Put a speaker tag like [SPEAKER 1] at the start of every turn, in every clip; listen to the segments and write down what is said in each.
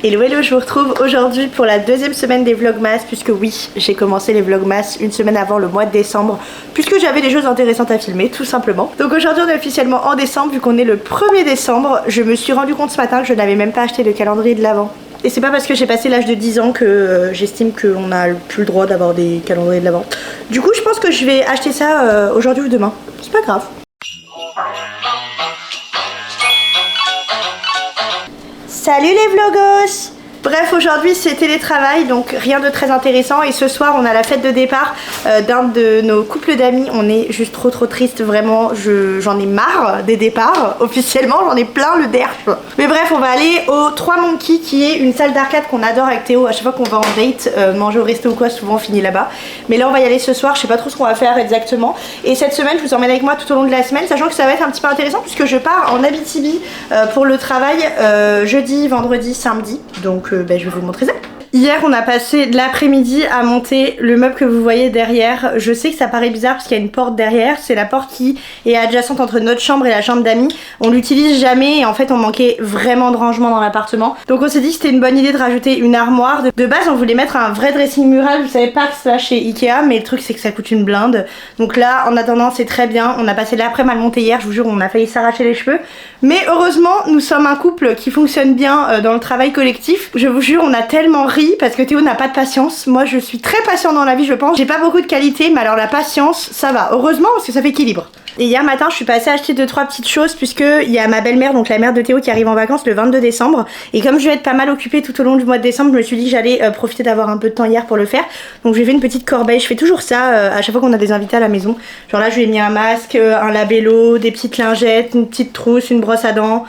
[SPEAKER 1] Hello hello, je vous retrouve aujourd'hui pour la deuxième semaine des vlogmas, puisque oui, j'ai commencé les vlogmas une semaine avant le mois de décembre, puisque j'avais des choses intéressantes à filmer tout simplement. Donc aujourd'hui on est officiellement en décembre, vu qu'on est le 1er décembre. Je me suis rendu compte ce matin que je n'avais même pas acheté de calendrier de l'Avent. Et c'est pas parce que j'ai passé l'âge de 10 ans que j'estime qu'on n'a plus le droit d'avoir des calendriers de l'Avent. Du coup je pense que je vais acheter ça aujourd'hui ou demain, c'est pas grave. Salut les vlogos! Bref, aujourd'hui c'est télétravail, donc rien de très intéressant. Et ce soir on a la fête de départ d'un de nos couples d'amis. On est juste trop triste, vraiment, j'en ai marre des départs. Officiellement j'en ai plein le derche. Mais bref, on va aller au 3 Monkeys, qui est une salle d'arcade qu'on adore avec Théo. À chaque fois qu'on va en date, manger au resto ou quoi, souvent on finit là-bas. Mais là on va y aller ce soir, je sais pas trop ce qu'on va faire exactement. Et cette semaine je vous emmène avec moi tout au long de la semaine, sachant que ça va être un petit peu intéressant puisque je pars en Abitibi pour le travail jeudi, vendredi, samedi. Donc je vais vous montrer ça. Hier on a passé l'après-midi à monter le meuble que vous voyez derrière. Je sais que ça paraît bizarre parce qu'il y a une porte derrière. C'est la porte qui est adjacente entre notre chambre et la chambre d'amis. On l'utilise jamais et en fait on manquait vraiment de rangement dans l'appartement. Donc on s'est dit que c'était une bonne idée de rajouter une armoire. De base on voulait mettre un vrai dressing mural, vous savez pas que ça chez Ikea, mais le truc c'est que ça coûte une blinde. Donc là en attendant c'est très bien. On a passé l'après-midi à le monter hier, je vous jure on a failli s'arracher les cheveux. Mais heureusement nous sommes un couple qui fonctionne bien dans le travail collectif. Je vous jure on a tellement ri parce que Théo n'a pas de patience. Moi je suis très patient dans la vie je pense. J'ai pas beaucoup de qualité mais alors la patience ça va. Heureusement parce que ça fait équilibre. Et hier matin je suis passée acheter 2-3 petites choses puisque il y a ma belle-mère, donc la mère de Théo, qui arrive en vacances le 22 décembre. Et comme je vais être pas mal occupée tout au long du mois de décembre, je me suis dit que j'allais profiter d'avoir un peu de temps hier pour le faire. Donc j'ai fait une petite corbeille, je fais toujours ça à chaque fois qu'on a des invités à la maison. Genre là je lui ai mis un masque, un labello, des petites lingettes, une petite trousse, une brosse à dents.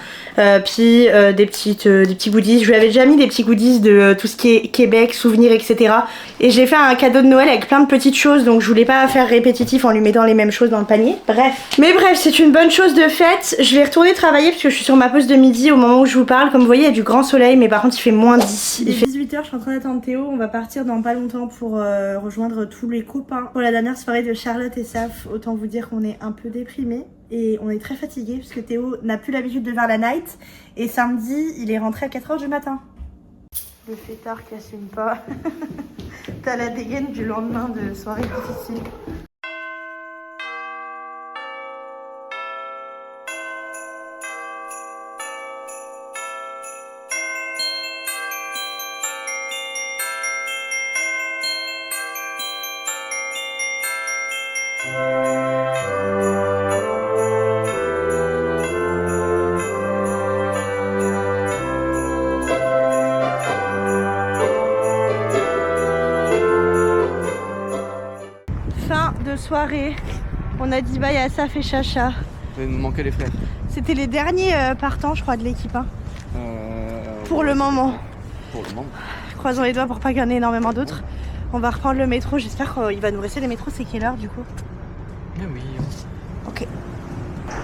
[SPEAKER 1] Puis des petits goodies. Je lui avais déjà mis des petits goodies de tout ce qui est Québec, souvenirs, etc. Et j'ai fait un cadeau de Noël avec plein de petites choses, donc je voulais pas faire répétitif en lui mettant les mêmes choses dans le panier. Bref. Mais bref, c'est une bonne chose de fait. Je vais retourner travailler parce que je suis sur ma pause de midi au moment où je vous parle. Comme vous voyez, il y a du grand soleil, mais par contre il fait moins 10. Il fait 18h, je suis en train d'attendre Théo. On va partir dans pas longtemps pour rejoindre tous les copains pour la dernière soirée de Charlotte et Saf. Autant vous dire qu'on est un peu déprimés. Et on est très fatigué parce que Théo n'a plus l'habitude de faire la night. Et samedi, il est rentré à 4h du matin. Le fêtard qui assume pas. T'as la dégaine du lendemain de soirée difficile. Soirée, on a dit bye à Saf et Chacha.
[SPEAKER 2] Il nous manquait les frères.
[SPEAKER 1] C'était les derniers partants je crois de l'équipe hein. Pour le moment.
[SPEAKER 2] Pour le moment.
[SPEAKER 1] Croisons les doigts pour pas qu'il y en ait énormément d'autres. On va reprendre le métro, j'espère qu'il va nous rester des métros. C'est quelle heure du coup?
[SPEAKER 2] Mais oui.
[SPEAKER 1] Ok.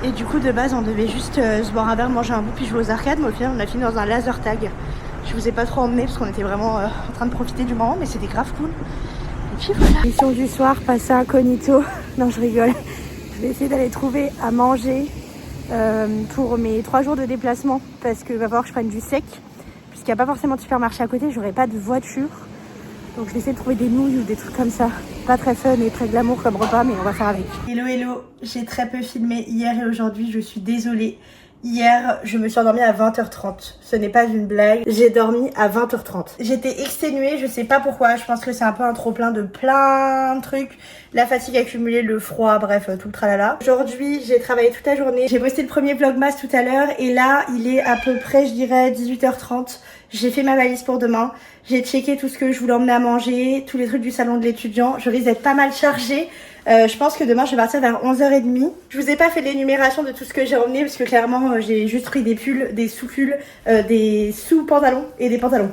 [SPEAKER 1] Et du coup de base on devait juste se boire un verre, manger un bout puis jouer aux arcades. Mais au final on a fini dans un laser tag. Je vous ai pas trop emmené parce qu'on était vraiment en train de profiter du moment, mais c'était grave cool. Et puis voilà. Mission du soir, passer incognito. Non je rigole. Je vais essayer d'aller trouver à manger pour mes 3 jours de déplacement. Parce qu'il va falloir que je prenne du sec. Puisqu'il n'y a pas forcément de supermarché à côté, j'aurai pas de voiture. Donc je vais essayer de trouver des nouilles ou des trucs comme ça. Pas très fun et très glamour comme repas, mais on va faire avec. Hello hello, j'ai très peu filmé hier et aujourd'hui, je suis désolée. Hier, je me suis endormie à 20h30. Ce n'est pas une blague. J'ai dormi à 20h30. J'étais exténuée, je sais pas pourquoi. Je pense que c'est un peu un trop-plein de plein de trucs. La fatigue accumulée, le froid, bref, tout le tralala. Aujourd'hui, j'ai travaillé toute la journée. J'ai posté le premier vlogmas tout à l'heure. Et là, il est à peu près, je dirais, 18h30. J'ai fait ma valise pour demain. J'ai checké tout ce que je voulais emmener à manger, tous les trucs du salon de l'étudiant. Je risque d'être pas mal chargée. Je pense que demain je vais partir vers 11h30. Je vous ai pas fait l'énumération de tout ce que j'ai emmené parce que clairement j'ai juste pris des pulls, des sous-pulls, des sous-pantalons et des pantalons.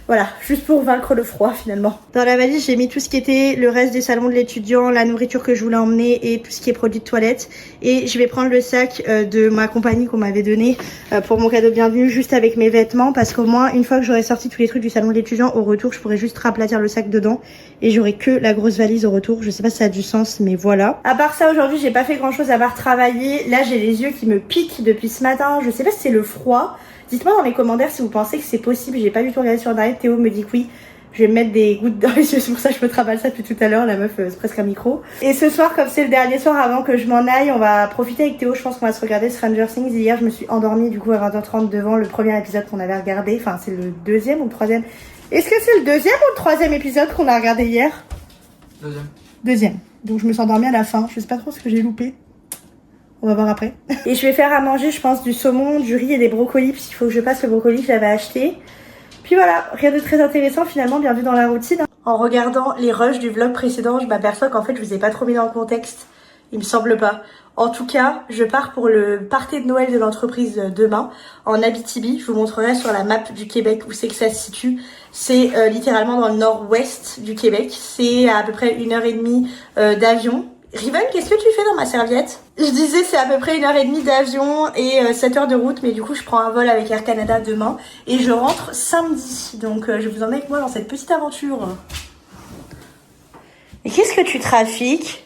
[SPEAKER 1] Voilà, juste pour vaincre le froid finalement. Dans la valise, j'ai mis tout ce qui était le reste des salons de l'étudiant, la nourriture que je voulais emmener et tout ce qui est produits de toilette. Et je vais prendre le sac de ma compagnie qu'on m'avait donné pour mon cadeau de bienvenue, juste avec mes vêtements, parce qu'au moins une fois que j'aurai sorti tous les trucs du salon de l'étudiant, au retour je pourrai juste raplatir le sac dedans et j'aurai que la grosse valise au retour. Je sais pas si ça a du sens, mais voilà. À part ça, aujourd'hui j'ai pas fait grand chose à part travailler. Là j'ai les yeux qui me piquent depuis ce matin. Je sais pas si c'est le froid. Dites-moi dans les commentaires si vous pensez que c'est possible. J'ai pas du tout regardé sur internet. Théo me dit que oui. Je vais me mettre des gouttes dans les yeux, c'est pour ça que je me travaille ça depuis tout à l'heure. La meuf, c'est presque un micro. Et ce soir, comme c'est le dernier soir avant que je m'en aille, on va profiter avec Théo. Je pense qu'on va se regarder Stranger Things. Hier, je me suis endormie du coup à 20h30 devant le premier épisode qu'on avait regardé. Enfin, c'est le deuxième ou le troisième. Est-ce que c'est le deuxième ou le troisième épisode qu'on a regardé hier? Deuxième. Donc je me suis endormie à la fin. Je sais pas trop ce que j'ai loupé. On va voir après. Et je vais faire à manger, je pense, du saumon, du riz et des brocolis. Parce qu'il faut que je passe le brocoli que j'avais acheté. Puis voilà, rien de très intéressant finalement, bienvenue dans la routine. En regardant les rushs du vlog précédent, je m'aperçois qu'en fait je vous ai pas trop mis dans le contexte. Il me semble pas. En tout cas, je pars pour le party de Noël de l'entreprise demain en Abitibi. Je vous montrerai sur la map du Québec où c'est que ça se situe. C'est littéralement dans le nord-ouest du Québec. C'est à peu près 1h30 d'avion. Riven, qu'est-ce que tu fais dans ma serviette? Je disais c'est à peu près 1h30 d'avion et 7 heures de route, mais du coup je prends un vol avec Air Canada demain et je rentre samedi. Donc je vous emmène avec moi dans cette petite aventure. Et qu'est-ce que tu trafiques?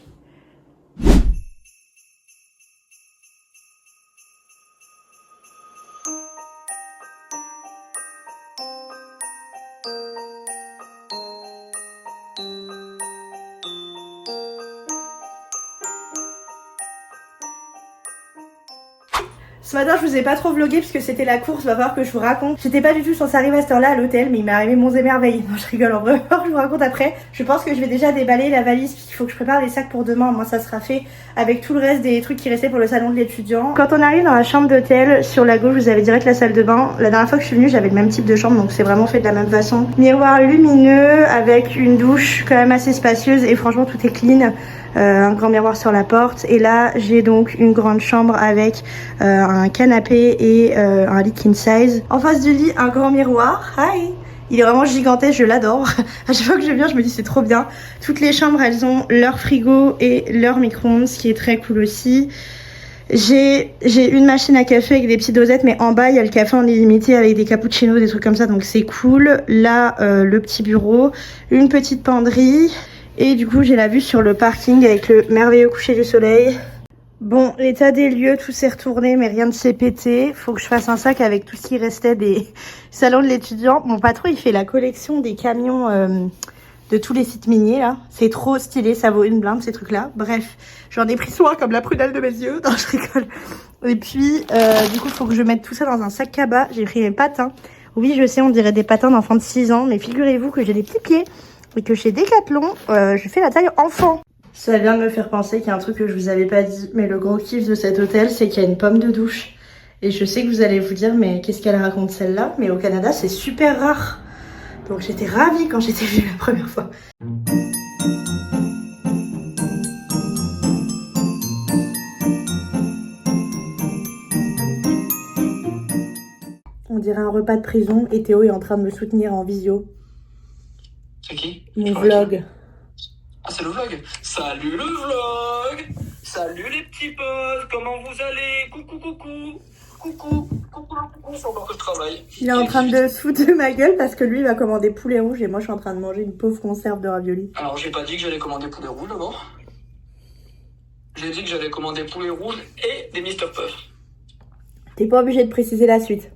[SPEAKER 1] Ce matin, je vous ai pas trop vlogué parce que c'était la course, va falloir que je vous raconte. J'étais pas du tout censée arriver à cette heure-là à l'hôtel, mais il m'est arrivé monts et merveilles. Non, je rigole, en vrai, je vous raconte après. Je pense que je vais déjà déballer la valise, puisqu'il faut que je prépare les sacs pour demain. Moi, ça sera fait avec tout le reste des trucs qui restaient pour le salon de l'étudiant. Quand on arrive dans la chambre d'hôtel, sur la gauche, vous avez direct la salle de bain. La dernière fois que je suis venue, j'avais le même type de chambre, donc c'est vraiment fait de la même façon. Miroir lumineux, avec une douche quand même assez spacieuse, et franchement, tout est clean. Un grand miroir sur la porte et là j'ai donc une grande chambre avec un canapé et un lit king size. En face du lit un grand miroir. Hi. Il est vraiment gigantesque, je l'adore. À chaque fois que je viens je me dis c'est trop bien. Toutes les chambres elles ont leur frigo et leur micro-ondes, ce qui est très cool aussi. J'ai une machine à café avec des petites dosettes, mais en bas il y a le café en illimité avec des cappuccinos, des trucs comme ça, donc c'est cool. Là le petit bureau, une petite penderie. Et du coup, j'ai la vue sur le parking avec le merveilleux coucher du soleil. Bon, l'état des lieux, tout s'est retourné, mais rien ne s'est pété. Faut que je fasse un sac avec tout ce qui restait des salons de l'étudiant. Mon patron, il fait la collection des camions de tous les sites miniers, là. C'est trop stylé, ça vaut une blinde, ces trucs-là. Bref, j'en ai pris soin comme la prunelle de mes yeux. Non, je rigole. Et puis, du coup, il faut que je mette tout ça dans un sac cabas. J'ai pris mes patins. Oui, je sais, on dirait des patins d'enfant de 6 ans, mais figurez-vous que j'ai des petits pieds. Et que chez Decathlon, je fais la taille enfant. Ça vient de me faire penser qu'il y a un truc que je vous avais pas dit, mais le gros kiff de cet hôtel, c'est qu'il y a une pomme de douche. Et je sais que vous allez vous dire, mais qu'est-ce qu'elle raconte celle-là? Mais au Canada, c'est super rare. Donc j'étais ravie quand j'étais venue la première fois. On dirait un repas de prison et Théo est en train de me soutenir en visio.
[SPEAKER 2] C'est qui?
[SPEAKER 1] Mon vlog.
[SPEAKER 2] Ah, c'est le vlog. Salut le vlog. Salut les petits potes. Comment vous allez? Coucou, coucou. Coucou. Coucou, c'est encore que je travaille.
[SPEAKER 1] Il est en train de se foutre de ma gueule parce que lui il va commander poulet rouge et moi je suis en train de manger une pauvre conserve de raviolis.
[SPEAKER 2] Alors, j'ai pas dit que j'allais commander poulet rouge d'abord. J'ai dit que j'allais commander poulet rouge et des Mr. Puff.
[SPEAKER 1] T'es pas obligé de préciser la suite.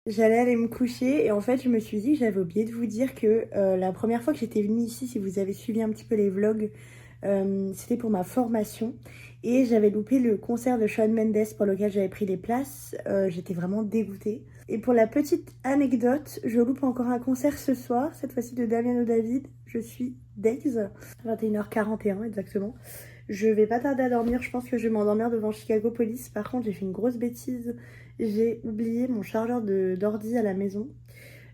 [SPEAKER 1] J'allais aller me coucher et en fait je me suis dit, j'avais oublié de vous dire que la première fois que j'étais venue ici, si vous avez suivi un petit peu les vlogs, c'était pour ma formation et j'avais loupé le concert de Shawn Mendes pour lequel j'avais pris les places. J'étais vraiment dégoûtée. Et pour la petite anecdote, je loupe encore un concert ce soir, cette fois-ci de Damiano David. Je suis deg, 21h41 exactement. Je vais pas tarder à dormir, je pense que je vais m'endormir devant Chicago Police. Par contre, j'ai fait une grosse bêtise. J'ai oublié mon chargeur d'ordi à la maison.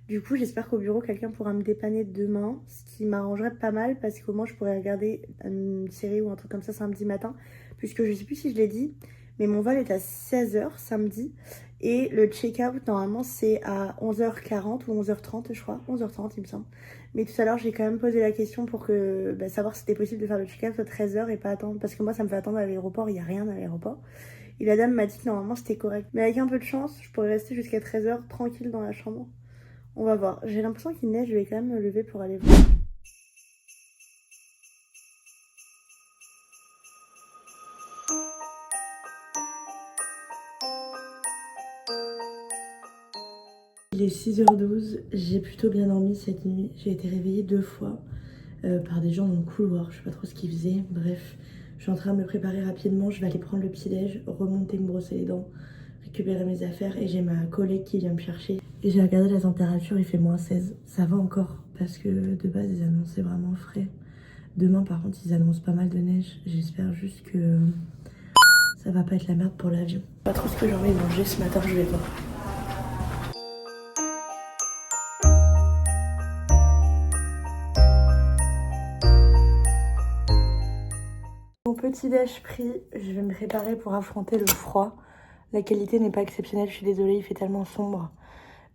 [SPEAKER 1] Du coup, j'espère qu'au bureau, quelqu'un pourra me dépanner demain, ce qui m'arrangerait pas mal parce qu'au moins, je pourrais regarder une série ou un truc comme ça samedi matin, puisque je sais plus si je l'ai dit, mais mon vol est à 16h samedi et le check-out, normalement, c'est à 11h40 ou 11h30, je crois. 11h30, il me semble. Mais tout à l'heure, j'ai quand même posé la question pour que savoir si c'était possible de faire le check-out à 13h et pas attendre, parce que moi, ça me fait attendre à l'aéroport, il n'y a rien à l'aéroport. Et la dame m'a dit que normalement c'était correct. Mais avec un peu de chance, je pourrais rester jusqu'à 13h tranquille dans la chambre. On va voir. J'ai l'impression qu'il neige, je vais quand même me lever pour aller voir. Il est 6h12, j'ai plutôt bien dormi cette nuit. J'ai été réveillée 2 fois par des gens dans le couloir. Je sais pas trop ce qu'ils faisaient. Bref, je suis en train de me préparer rapidement. Je vais aller prendre le petit-déj, remonter, me brosser les dents, récupérer mes affaires. Et j'ai ma collègue qui vient me chercher. Et j'ai regardé la température, il fait -16. Ça va encore parce que de base, ils annonçaient vraiment frais. Demain, par contre, ils annoncent pas mal de neige. J'espère juste que ça va pas être la merde pour l'avion. Pas trop ce que j'ai envie de manger ce matin, je vais voir. Mon petit déj pris, je vais me préparer pour affronter le froid. La qualité n'est pas exceptionnelle, je suis désolée, il fait tellement sombre.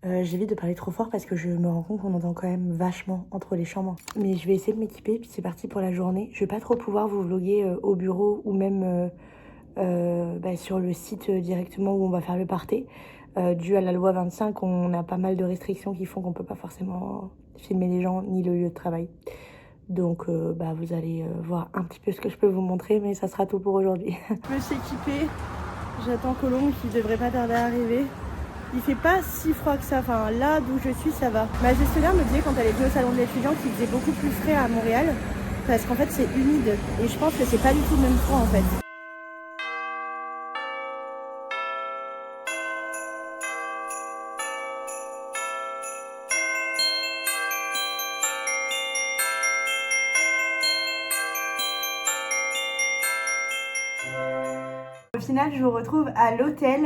[SPEAKER 1] J'évite de parler trop fort parce que je me rends compte qu'on entend quand même vachement entre les chambres. Mais je vais essayer de m'équiper, puis c'est parti pour la journée. Je vais pas trop pouvoir vous vloguer au bureau ou même sur le site directement où on va faire le party. Dû à la loi 25, on a pas mal de restrictions qui font qu'on peut pas forcément filmer les gens ni le lieu de travail. Donc vous allez voir un petit peu ce que je peux vous montrer, mais ça sera tout pour aujourd'hui. Je me suis équipée, j'attends Colombe qui devrait pas tarder à arriver. Il fait pas si froid que ça, enfin là d'où je suis ça va. Ma gestionnaire me disait quand elle était au salon de l'étudiant qu'il faisait beaucoup plus frais à Montréal parce qu'en fait c'est humide et je pense que c'est pas du tout le même froid en fait. Au final, je vous retrouve à l'hôtel.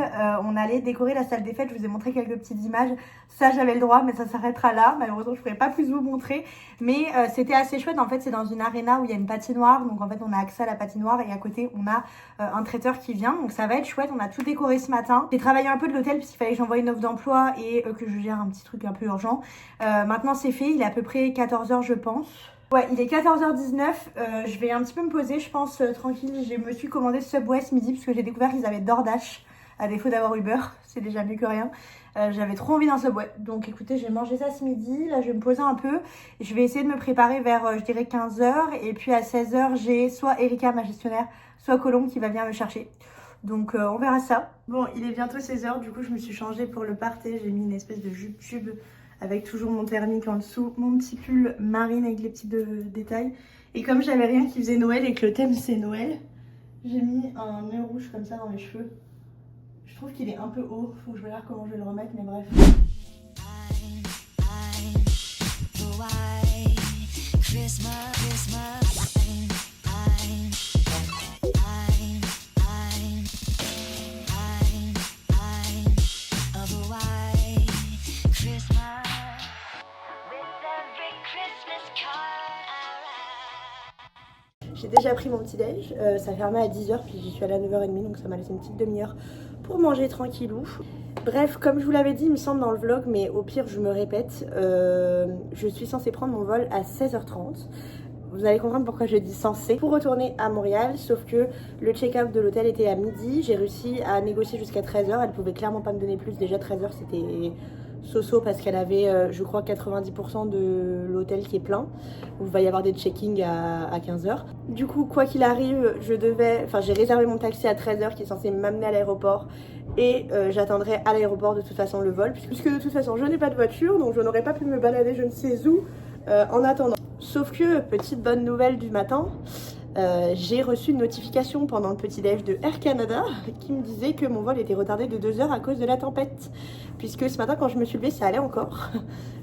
[SPEAKER 1] On allait décorer la salle des fêtes. Je vous ai montré quelques petites images. Ça, j'avais le droit, mais ça s'arrêtera là. Malheureusement, je ne pourrais pas plus vous montrer. Mais c'était assez chouette. En fait, c'est dans une arena où il y a une patinoire. Donc, en fait, on a accès à la patinoire. Et à côté, on a un traiteur qui vient. Donc, ça va être chouette. On a tout décoré ce matin. J'ai travaillé un peu de l'hôtel puisqu'il fallait que j'envoie une offre d'emploi et que je gère un petit truc un peu urgent. Maintenant, c'est fait. Il est à peu près 14h, je pense. Ouais, il est 14h19, je vais un petit peu me poser, je pense, tranquille. Je me suis commandé Subway ce midi parce que j'ai découvert qu'ils avaient DoorDash, à défaut d'avoir Uber, c'est déjà mieux que rien. J'avais trop envie d'un Subway, donc écoutez, je vais manger ça ce midi, là je vais me poser un peu. Je vais essayer de me préparer vers, je dirais 15h, et puis à 16h, j'ai soit Erika, ma gestionnaire, soit Colombe qui va venir me chercher. Donc on verra ça. Bon, il est bientôt 16h, du coup je me suis changée pour le party, j'ai mis une espèce de jupe tube avec toujours mon thermique en dessous, mon petit pull marine avec les petits détails. Et comme j'avais rien qui faisait Noël et que le thème c'est Noël, j'ai mis un nœud rouge comme ça dans mes cheveux. Je trouve qu'il est un peu haut, faut que je regarde comment je vais le remettre, mais bref. J'ai déjà pris mon petit déj, ça fermait à 10h puis j'y suis allée à 9h30 donc ça m'a laissé une petite demi-heure pour manger tranquillou. Bref, comme je vous l'avais dit il me semble dans le vlog, mais au pire je me répète, je suis censée prendre mon vol à 16h30. Vous allez comprendre pourquoi je dis censé pour retourner à Montréal, sauf que le check-out de l'hôtel était à midi, j'ai réussi à négocier jusqu'à 13h, elle pouvait clairement pas me donner plus, déjà 13h c'était so-so parce qu'elle avait je crois 90% de l'hôtel qui est plein, où il va y avoir des check-ins à 15h. Du coup quoi qu'il arrive, j'ai réservé mon taxi à 13h qui est censé m'amener à l'aéroport et j'attendrai à l'aéroport de toute façon le vol, puisque de toute façon je n'ai pas de voiture donc je n'aurais pas pu me balader je ne sais où en attendant. Sauf que, petite bonne nouvelle du matin, j'ai reçu une notification pendant le petit déj de Air Canada qui me disait que mon vol était retardé de 2 heures à cause de la tempête. Puisque ce matin quand je me suis levée ça allait encore.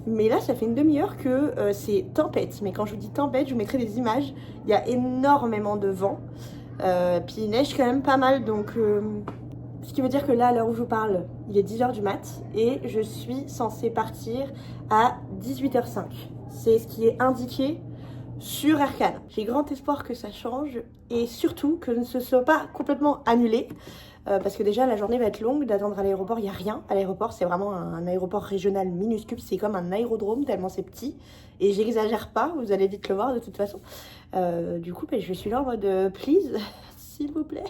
[SPEAKER 1] Mais là ça fait une demi-heure que c'est tempête. Mais quand je vous dis tempête, je vous mettrai des images. Il y a énormément de vent. Puis il neige quand même pas mal donc... Ce qui veut dire que là, à l'heure où je vous parle, il est 10h du mat et je suis censée partir à 18h05. C'est ce qui est indiqué sur Air Canada. J'ai grand espoir que ça change et surtout que ne se soit pas complètement annulé. Parce que déjà, la journée va être longue, d'attendre à l'aéroport, il n'y a rien. À l'aéroport, c'est vraiment un aéroport régional minuscule, c'est comme un aérodrome tellement c'est petit. Et j'exagère pas, vous allez vite le voir de toute façon. Du coup, je suis là en mode, please, s'il vous plaît.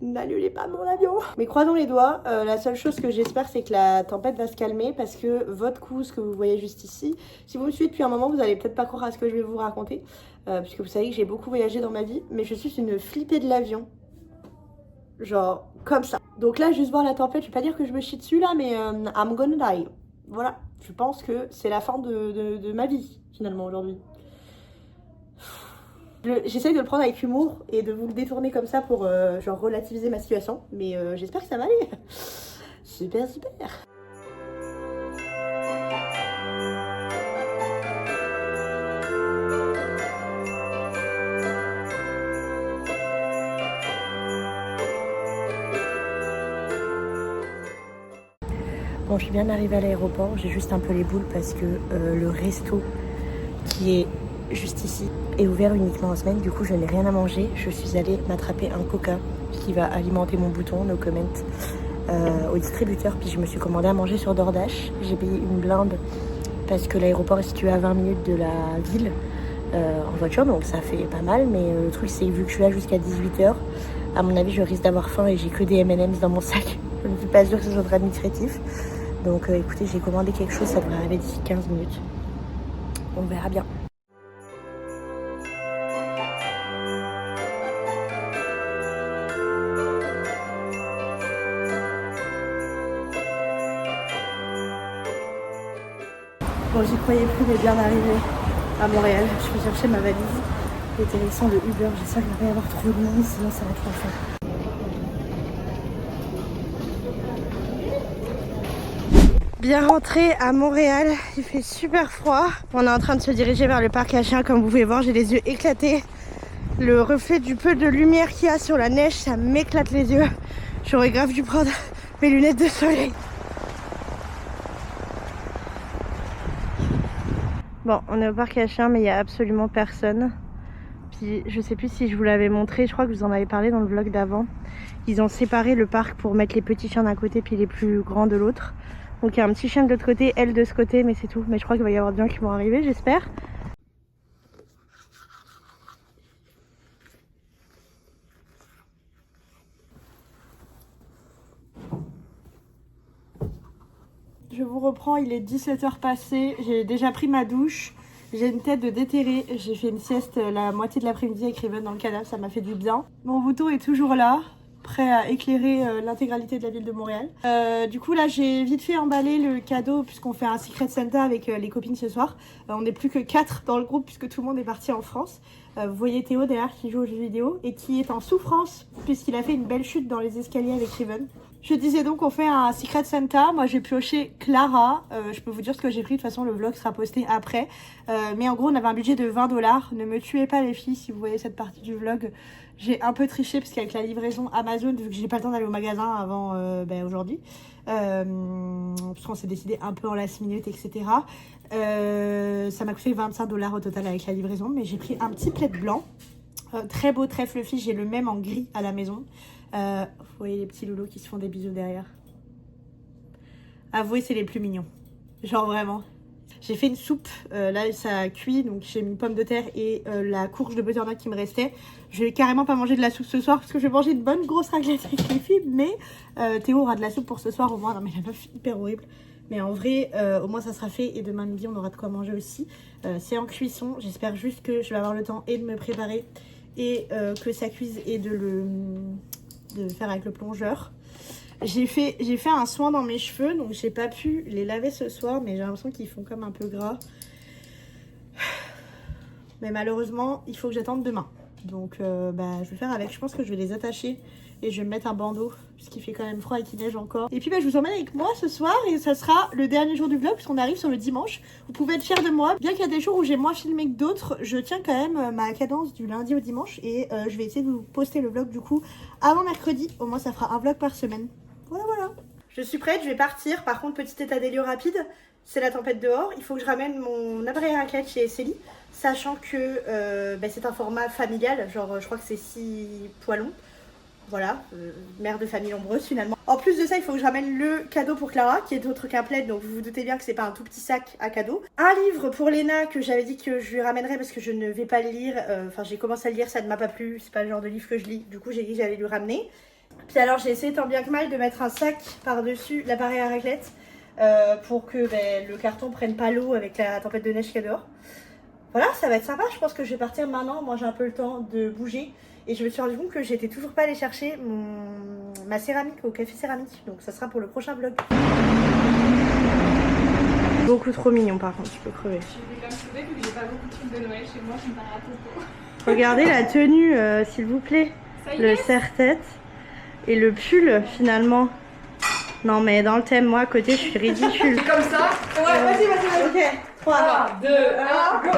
[SPEAKER 1] N'annulez pas mon avion. Mais croisons les doigts, la seule chose que j'espère c'est que la tempête va se calmer parce que votre coup, ce que vous voyez juste ici, si vous me suivez depuis un moment, vous allez peut-être pas croire à ce que je vais vous raconter, puisque vous savez que j'ai beaucoup voyagé dans ma vie, mais je suis une flippée de l'avion. Genre, comme ça. Donc là, juste voir la tempête, je vais pas dire que je me chie dessus là, mais I'm gonna die. voilà, je pense que c'est la fin de ma vie finalement aujourd'hui. J'essaye de le prendre avec humour et de vous le détourner comme ça pour genre relativiser ma situation, mais j'espère que ça va aller. Super, super. Bon, je suis bien arrivée à l'aéroport, j'ai juste un peu les boules parce que le resto qui est juste ici est ouvert uniquement en semaine. Du coup, je n'ai rien à manger. Je suis allée m'attraper un coca qui va alimenter mon bouton, no comment, au distributeur. Puis je me suis commandé à manger sur DoorDash. J'ai payé une blinde parce que l'aéroport est situé à 20 minutes de la ville en voiture, donc ça fait pas mal. Mais le truc, c'est que vu que je suis là jusqu'à 18h, à mon avis, je risque d'avoir faim et j'ai que des M&M's dans mon sac. Je ne suis pas sûre que ce soit administratif. Donc écoutez, j'ai commandé quelque chose, ça devrait arriver d'ici 15 minutes. On verra bien. Bon, j'y croyais plus, mais bien arrivé à Montréal. Je vais chercher ma valise. Les directions de Uber, j'espère qu'il va pas y avoir trop de monde, sinon ça va être l'enfer. Bien rentré à Montréal, il fait super froid. On est en train de se diriger vers le parc à chiens, comme vous pouvez voir, j'ai les yeux éclatés. Le reflet du peu de lumière qu'il y a sur la neige, ça m'éclate les yeux. J'aurais grave dû prendre mes lunettes de soleil. Bon, on est au parc à chiens, mais il n'y a absolument personne. Puis je sais plus si je vous l'avais montré, je crois que je vous en avais parlé dans le vlog d'avant. Ils ont séparé le parc pour mettre les petits chiens d'un côté puis les plus grands de l'autre. Donc il y a un petit chien de l'autre côté, elle de ce côté, mais c'est tout. Mais je crois qu'il va y avoir des gens qui vont arriver, j'espère. Je vous reprends, il est 17h passé, j'ai déjà pris ma douche. J'ai une tête de déterré, j'ai fait une sieste la moitié de l'après-midi avec Riven dans le canapé, ça m'a fait du bien. Mon bouton est toujours là, prêt à éclairer l'intégralité de la ville de Montréal. Du coup là j'ai vite fait emballer le cadeau puisqu'on fait un Secret Santa avec les copines ce soir. On n'est plus que 4 dans le groupe puisque tout le monde est parti en France. Vous voyez Théo derrière qui joue aux jeux vidéo et qui est en souffrance puisqu'il a fait une belle chute dans les escaliers avec Riven. Je disais donc on fait un Secret Santa, moi j'ai pioché Clara, je peux vous dire ce que j'ai pris, de toute façon le vlog sera posté après. Mais en gros on avait un budget de 20$, ne me tuez pas les filles si vous voyez cette partie du vlog. J'ai un peu triché parce qu'avec la livraison Amazon, vu que j'ai pas le temps d'aller au magasin avant aujourd'hui, parce qu'on s'est décidé un peu en last minute, etc. Ça m'a coûté 25$ au total avec la livraison, mais j'ai pris un petit plaid blanc. Très beau, très fluffy, j'ai le même en gris à la maison. Vous voyez les petits loulous qui se font des bisous derrière. Avouez, c'est les plus mignons. Genre vraiment. J'ai fait une soupe, là ça a cuit, donc j'ai mis pomme de terre et la courge de butternut qui me restait. Je vais carrément pas manger de la soupe ce soir parce que je vais manger une bonne grosse raclette avec les filles, mais Théo aura de la soupe pour ce soir au moins. Non mais la meuf hyper horrible. Mais en vrai, au moins ça sera fait et demain midi on aura de quoi manger aussi. C'est en cuisson, j'espère juste que je vais avoir le temps et de me préparer et que ça cuise et de faire avec le plongeur. J'ai fait un soin dans mes cheveux, donc j'ai pas pu les laver ce soir, mais j'ai l'impression qu'ils font comme un peu gras. Mais malheureusement, il faut que j'attende demain. Donc je vais faire avec, je pense que je vais les attacher et je vais me mettre un bandeau, puisqu'il fait quand même froid et qu'il neige encore. Et puis je vous emmène avec moi ce soir et ça sera le dernier jour du vlog, puisqu'on arrive sur le dimanche. Vous pouvez être fiers de moi, bien qu'il y a des jours où j'ai moins filmé que d'autres, je tiens quand même ma cadence du lundi au dimanche et je vais essayer de vous poster le vlog du coup avant mercredi. Au moins ça fera un vlog par semaine. Voilà. Je suis prête, je vais partir. Par contre, petit état des lieux rapide, c'est la tempête dehors. Il faut que je ramène mon abri à raclette chez Célie, sachant que c'est un format familial. Genre, je crois que c'est 6 poilons. Voilà, mère de famille nombreuse finalement. En plus de ça, il faut que je ramène le cadeau pour Clara, qui est autre qu'un plaid, donc vous vous doutez bien que c'est pas un tout petit sac à cadeau. Un livre pour Léna que j'avais dit que je lui ramènerais parce que je ne vais pas le lire. Enfin, j'ai commencé à le lire, ça ne m'a pas plu. C'est pas le genre de livre que je lis. Du coup, j'ai dit que j'allais lui ramener. Puis alors j'ai essayé tant bien que mal de mettre un sac par-dessus l'appareil à raclette pour que le carton prenne pas l'eau avec la tempête de neige qu'il y a dehors. Voilà, ça va être sympa, je pense que je vais partir maintenant, moi j'ai un peu le temps de bouger. Et je me suis rendu compte que j'étais toujours pas allée chercher ma céramique au café céramique, donc ça sera pour le prochain vlog. Beaucoup trop mignon par contre, tu peux crever.
[SPEAKER 3] Je vais quand même sauver vu que j'ai pas beaucoup de trucs de Noël chez moi, je me barre à popo.
[SPEAKER 1] Regardez la tenue, s'il vous plaît.
[SPEAKER 3] Ça y
[SPEAKER 1] Le
[SPEAKER 3] est.
[SPEAKER 1] serre-tête et le pull finalement. Non mais dans le thème, moi à côté je suis ridicule.
[SPEAKER 4] C'est comme ça.
[SPEAKER 3] Ouais, vas-y.
[SPEAKER 1] Ok, 3,
[SPEAKER 4] 2, 1, go.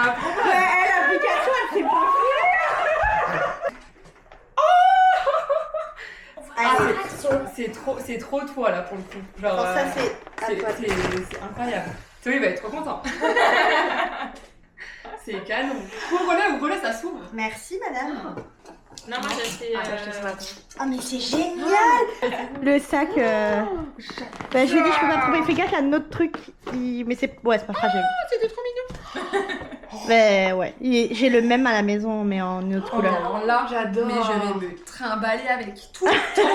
[SPEAKER 1] l'application elle fait pas
[SPEAKER 4] C'est trop toi là pour le coup. Genre,
[SPEAKER 1] Bon, ça c'est à toi.
[SPEAKER 4] c'est incroyable. Théo va être trop content. C'est canon. Ouvrez-le, ça s'ouvre.
[SPEAKER 1] Merci madame.
[SPEAKER 3] Non, moi j'ai acheté.
[SPEAKER 1] Ah mais c'est génial. Le sac, bah, je lui ai dit je peux pas trouver. Fais gaffe, il y a un autre truc. Mais c'est ouais, c'est pas fragile.
[SPEAKER 3] C'était trop mignon.
[SPEAKER 1] Mais ouais, j'ai le même à la maison mais en une autre couleur.
[SPEAKER 4] Alors là,
[SPEAKER 3] J'adore.
[SPEAKER 4] mais je vais me trimballer avec tout le temps.